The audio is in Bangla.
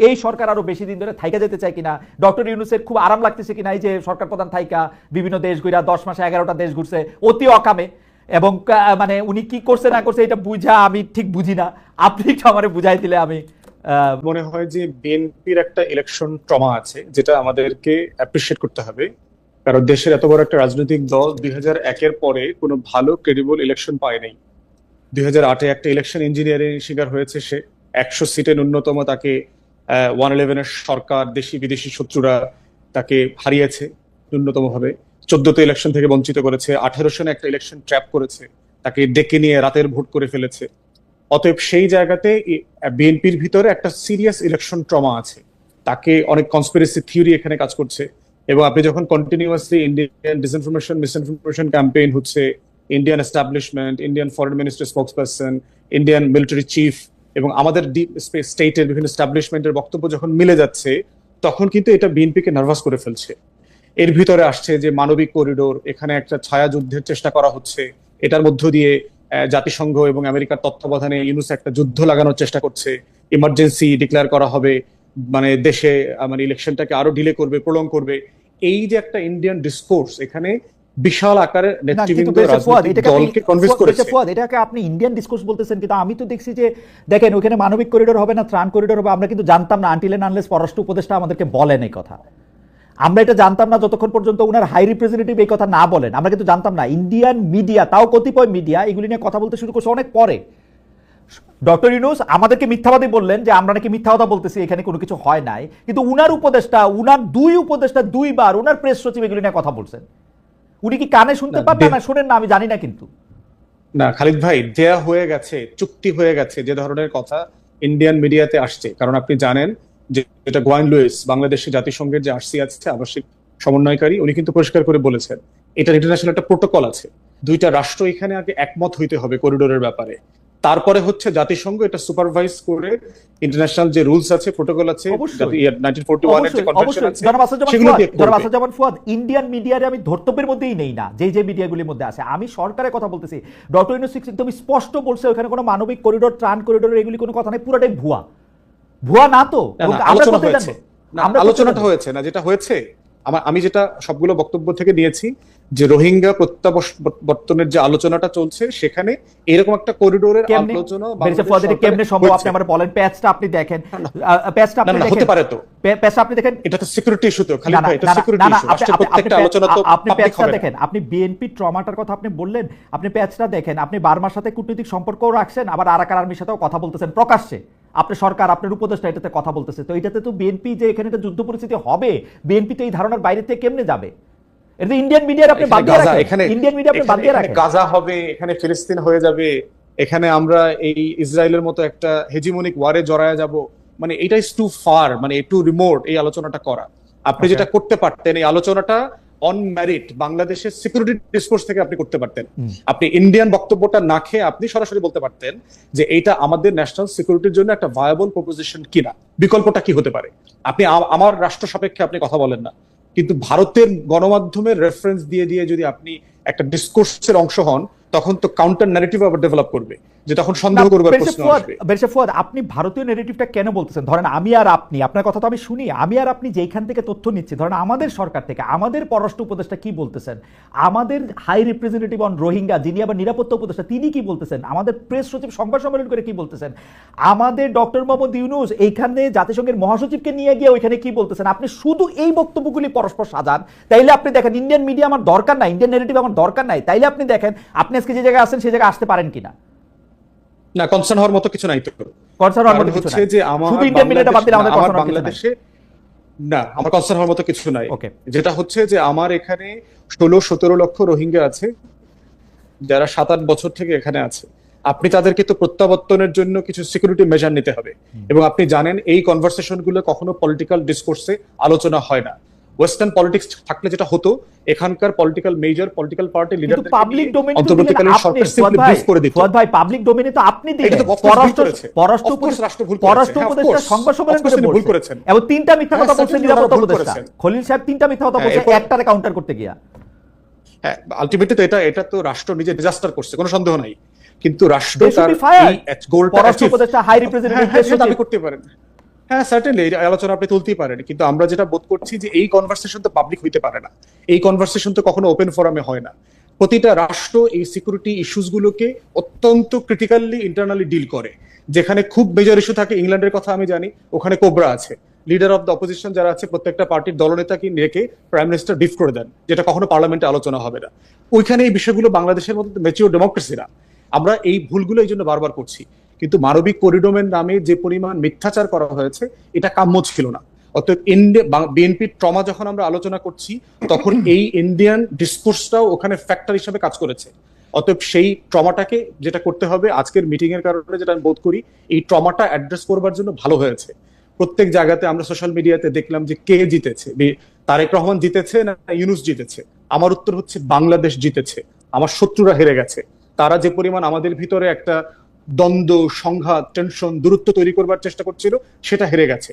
এই সরকার আরো বেশি দিন ধরে থাইকা যেতে চায় কিনা, ডক্টর ইউনূসের খুব আরাম লাগতেছে কিনা এই যে সরকার প্রধান থাইকা বিভিন্ন দেশ ঘুরা 10 মাসে 11টা দেশ ঘুরছে অতি অকামে, এবং মানে উনি কি করছে না করছে এটা বুঝা আমি ঠিক বুঝি না, আপনি একটু আমারে বুঝাই দিলে আমি মনে হয় যে বিএনপির একটা ইলেকশন ট্রমা আছে যেটা আমাদেরকে অ্যাপ্রিসিয়েট করতে হবে। কারণ দেশের এত বড় একটা রাজনৈতিক দল 2001-এর পরে কোনো ভালো ক্রেডিবল ইলেকশন পায় নাই। 2008-এ একটা ইলেকশন ইঞ্জিনিয়ারিং শিকার হয়েছে সে, 100 সিটে ন্যূনতম তাকে 111-এর সরকার, দেশি বিদেশি শত্রুরা তাকে হারিয়েছে ন্যূনতম ভাবে। 14তে ইলেকশন থেকে বঞ্চিত করেছে, 18 সনে একটা ইলেকশন ট্র্যাপ করেছে, তাকে ডেকে নিয়ে রাতের ভোট করে ফেলেছে। অতএব সেই জায়গাতে বিএনপির ভিতরে একটা সিরিয়াস ইলেকশন ট্রমা আছে, তাকে অনেক কনস্পিরেসি থিওরি এখানে কাজ করছে। এবং আপনি যখন continuously Indian disinformation misinformation campaign হচ্ছে, Indian establishment, Indian foreign minister spokesperson, Indian military chief এবং আমাদের ডিপ স্টেটের বিভিন্ন এস্টাবলিশমেন্টের বক্তব্য যখন মিলে যাচ্ছে, তখন কিন্তু এটা বিএনপিকে নার্ভাস করে ফেলছে। এর ভিতরে আসছে যে মানবিক করিডোর, এখানে একটা ছায়া যুদ্ধের চেষ্টা করা হচ্ছে, এটার মধ্য দিয়ে জাতিসংঘ এবং আমেরিকার তত্ত্বাবধানে ইউনূস একটা যুদ্ধ লাগানোর চেষ্টা করছে, ইমার্জেন্সি ডিক্লেয়ার করা হবে, মানে দেশে মানে ইলেকশনটাকে আরো ডিলে করবে, প্রলং করবে। এই যে একটা ইন্ডিয়ান ডিসকোর্স এখানে বিশাল আকারের নেতৃবৃন্দ রাজনৈতিক দলকে কনভিন্স করেছে। এটাকে আপনি ইন্ডিয়ান ডিসকোর্স বলতেছেন, কিন্তু আমি তো দেখছি যে দেখেন ওখানে মানবিক করিডোর হবে না, ত্রাণ করিডোর হবে, আমরা কিন্তু জানতাম না আনটিল এন্ড আনলেস পররাষ্ট্র উপদেষ্টা আমাদেরকে বলেন এই কথা। আমরা এটা জানতাম না যতক্ষণ পর্যন্ত উনার হাই রিপ্রেজেন্টেটিভ এই কথা না বলেন, আমরা কিন্তু জানতাম না। ইন্ডিয়ান মিডিয়া, তাও কতিপয় মিডিয়া এগুলি নিয়ে কথা বলতে শুরু করছে অনেক পরে। ডক্টর ইউনূস আমাদেরকে মিথ্যাবাদী বললেন যে আমরা নাকি মিথ্যা কথা বলতেছি, এখানে কোনো কিছু হয় নাই, কিন্তু উনার উপদেষ্টা, উনার দুই উপদেষ্টা দুইবার উনার প্রেস সচিব এগুলি নিয়ে কথা বলছেন। উনি কি কানে শুনতে পান না শোনেন না আমি জানি না, কিন্তু না খালিদ ভাই, দেয়া হয়ে গেছে, চুক্তি হয়ে গেছে যে ধরনের কথা ইন্ডিয়ান মিডিয়াতে আসছে। কারণ আপনি জানেন যে এটা গোয়াইন লুইস, বাংলাদেশের জাতিসংঘের যে আরসি আছে, আবাসিক সমন্বয়কারী, উনি কিন্তু পরিষ্কার করে বলেছেন এটা ইন্টারন্যাশনাল একটা প্রোটোকল আছে, দুইটা রাষ্ট্র এখানে আগে একমত হইতে হবে করিডোরের ব্যাপারে, তারপরে হচ্ছে জাতিসংঘ এটা সুপারভাইজ করে ইন্টারন্যাশনাল যে রুলস আছে, প্রোটোকল আছে, 1941 এর যে কনভেনশন আছে সেগুলো দিয়ে করবে। ফুয়াদ, ইন্ডিয়ান মিডিয়ারে আমি ধর্তব্যের মধ্যেই নেই না, যে মিডিয়াগুলির মধ্যে আছে, আমি সরকারের কথা বলতেছি। ডক্টর ইউনূস একদম স্পষ্ট বলছে ওখানে কোনো মানবিক করিডোর, ত্রাণ করিডোর এগুলি কোনো কথা নেই, পুরোটাই ভুয়া। ভুয়া না তো আলোচনাটা হয়েছে না, যেটা হয়েছে আমি যেটা সবগুলো বক্তব্য থেকে নিয়েছি যে রোহিঙ্গা প্রত্যাবর্তনের যে আলোচনাটা চলছে সেখানে এরকম একটা করিডোরের আলোচনা কেমনে সম্ভব আপনি আমারে বলেন। প্যাচটা আপনি দেখেন, প্যাচটা আপনি দেখেন, হতে পারে তো, প্যাচটা আপনি দেখেন, এটা তো সিকিউরিটি ইস্যু তো খালি ভাই, এটা সিকিউরিটি ইস্যু, রাষ্ট্রের প্রত্যেকটা আলোচনা তো আপনি প্যাচটা দেখেন, আপনি বিএনপি ট্রমাটার কথা আপনি বললেন, আপনি প্যাচটা দেখেন, আপনি বার্মার সাথে কূটনৈতিক সম্পর্কও রাখছেন, আবার আরাকান আর্মির সাথেও কথা বলতেছেন প্রকাশ্যে, আপনার সরকার আপনার উপদেষ্টা এটাতে কথা বলতেছে। তো এটাতে তো বিএনপি যে এখানে একটা যুদ্ধ পরিস্থিতি হবে, বিএনপি তো এই ধারণার বাইরে থেকে কেমনে যাবে? এটা ইন্ডিয়ান মিডিয়ার আপনি বাদ দিয়ে রাখেন, ইন্ডিয়ান মিডিয়া আপনি বাদ দিয়ে রাখেন, গাজা হবে, এখানে ফিলিস্তিন হয়ে যাবে, এখানে আমরা এই ইসরায়েলের মতো একটা হেজিমনিক ওয়ারে জড়ায়া যাব, মানে এটা ইজ টু ফার, মানে টু রিমোট এই আলোচনাটা করা। আপনি যেটা করতে পারতেন, এই আলোচনাটা অন মেরিট বাংলাদেশের সিকিউরিটি ডিসকোর্স থেকে আপনি করতে পারতেন। আপনি ইন্ডিয়ান বক্তব্যটা না খেয়ে আপনি সরাসরি বলতে পারতেন যে এইটা আমাদের ন্যাশনাল সিকিউরিটির জন্য একটা ভায়াবল প্রপোজিশন কিনা, বিকল্পটা কি হতে পারে। আপনি আমার রাষ্ট্র সাপেক্ষে আপনি কথা বলেন না, কিন্তু ভারতের গণমাধ্যমের রেফারেন্স দিয়ে দিয়ে যদি আপনি একটা ডিসকোর্সের অংশ হন, তখন তো কাউন্টার ন্যারেটিভ আবার ডেভেলপ করবে, যে তখন সন্দেহ করবার প্রশ্ন আসবে। বেরসা ফুয়াদ, আপনি ভারতীয় ন্যারেটিভটা কেন বলতেছেন? ধরেন আমি আর আপনি, আপনার কথা তো আমি শুনি, আমি আর আপনি যেখান থেকে তথ্য নিচ্ছি, ধরেন আমাদের সরকার থেকে আমাদের পররাষ্ট্র উপদেষ্টা কি বলতেছেন, আমাদের হাই রিপ্রেজেন্টেটিভ অন রোহিঙ্গা যিনি আবার নিরাপত্তা উপদেষ্টা তিনি কি বলতেছেন, আমাদের প্রেস সচিব সংবাদ সম্মেলন করে কি বলতেছেন, আমাদের ডক্টর মোহাম্মদ ইউনূস এইখানে জাতিসংঘের মহাসচিবকে নিয়ে গিয়ে ওইখানে কি বলতেছেন। আপনি শুধু এই বক্তব্যগুলি পরস্পর সাজান, তাইলে আপনি দেখেন ইন্ডিয়ান মিডিয়া আমার দরকার নাই, ইন্ডিয়ান ন্যারেটিভ আমার দরকার নাই, তাইলে আপনি দেখেন আপনি আজকে যে জায়গায় আছেন সেই জায়গায় আসতে পারেন কিনা। না, কনসার্ন হওয়ার মতো কিছু নাই তো, কনসার্ন হওয়ার মতো কিছু নাই যে শুধু ইন্ডিয়ান মিডিয়াটা বাদ দিলে আমাদের কনসার্ন বাংলাদেশে না, আমার কনসার্ন হওয়ার মতো কিছু নাই। যেটা হচ্ছে যে আমার এখানে 16-17 লক্ষ রোহিঙ্গা আছে যারা 7-8 বছর থেকে এখানে আছে। আপনি তাদেরকে তো প্রত্যাবর্তনের জন্য কিছু সিকিউরিটি মেজার নিতে হবে, এবং আপনি জানেন এই কনভারসেশন গুলো কখনো পলিটিক্যাল ডিসকোর্সে আলোচনা হয় না। ওয়েস্টার্ন পলিটিক্স থাকলে যেটা হতো, এখানকার political major political party leader public domain অন্তর্বর্তীকালীন সরকার সিম্পলি ব্রিফ করে দিত। ফুয়াদ ভাই, পাবলিক ডোমেইনে তো আপনি দিলেন, পররাষ্ট্র উপদেষ্টা সংবাদ সম্মেলন করে ভুল করেছেন, এবং তিনটা মিথ্যা কথা বলছেন নিরাপত্তা উপদেষ্টা খলিল সাহেব, তিনটা মিথ্যা কথা বলছেন একটারে কাউন্টার করতে গিয়া। হ্যাঁ, আলটিমেটলি তো এটা তো রাষ্ট্র নিজে ডিজাস্টার করছে, কোনো সন্দেহ নাই, কিন্তু রাষ্ট্র তার এই গোলটা পররাষ্ট্র উপদেষ্টা হাই রিপ্রেজেন্টেটিভ দাবি করতে পারেন। হ্যাঁ, সার্টেনলি এই আলোচনা আপনি তুলতেই পারেন, কিন্তু আমরা যেটা বোধ করছি যে এই কনভারসেশন তো পাবলিক হইতে পারে না, এই কনভারসেশন তো কখনো ওপেন ফোরামে হয় না। প্রতিটা রাষ্ট্র এই সিকিউরিটি ইস্যুস গুলোকে অত্যন্ত ক্রিটিক্যালি ইন্টারনালি ডিল করে। যেখানে খুব মেজর ইস্যু থাকে, ইংল্যান্ডের কথা আমি জানি, ওখানে কোবরা আছে, লিডার অফ দ্য অপোজিশন যারা আছে প্রত্যেকটা পার্টির দলনেতাকে রেখে প্রাইম মিনিস্টার ব্রিফ করে দেন, যেটা কখনো পার্লামেন্টে আলোচনা হবে না। ওইখানে এই বিষয়গুলো বাংলাদেশের মতো মেচিওর ডেমোক্রেসি না। আমরা এই ভুলগুলো এই জন্য বারবার করছি। কিন্তু মানবিক করিডোরের নামে যে পরিমাণ মিথ্যাচার করা হয়েছে এটা কাম্য ছিল না। অতএব বিএনপির ট্রমা যখন আমরা আলোচনা করছি, তখন এই ইন্ডিয়ান ডিসকোর্সটাও ওখানে ফ্যাক্টর হিসেবে কাজ করেছে। অতএব সেই ট্রমাটাকে যেটা করতে হবে, আজকের মিটিং এর কারণে যেটা আমি বোধ করি, এই ট্রমাটা অ্যাড্রেস করবার জন্য ভালো হয়েছে। প্রত্যেক জায়গাতে আমরা সোশ্যাল মিডিয়াতে দেখলাম যে কে জিতেছে, তারেক রহমান জিতেছে না ইউনূস জিতেছে। আমার উত্তর হচ্ছে বাংলাদেশ জিতেছে, আমার শত্রুরা হেরে গেছে। তারা যে পরিমাণ আমাদের ভিতরে একটা দ্বন্দ্ব, সংঘাত, টেনশন, দূরত্ব তৈরি করবার চেষ্টা করছিল, সেটা হেরে গেছে।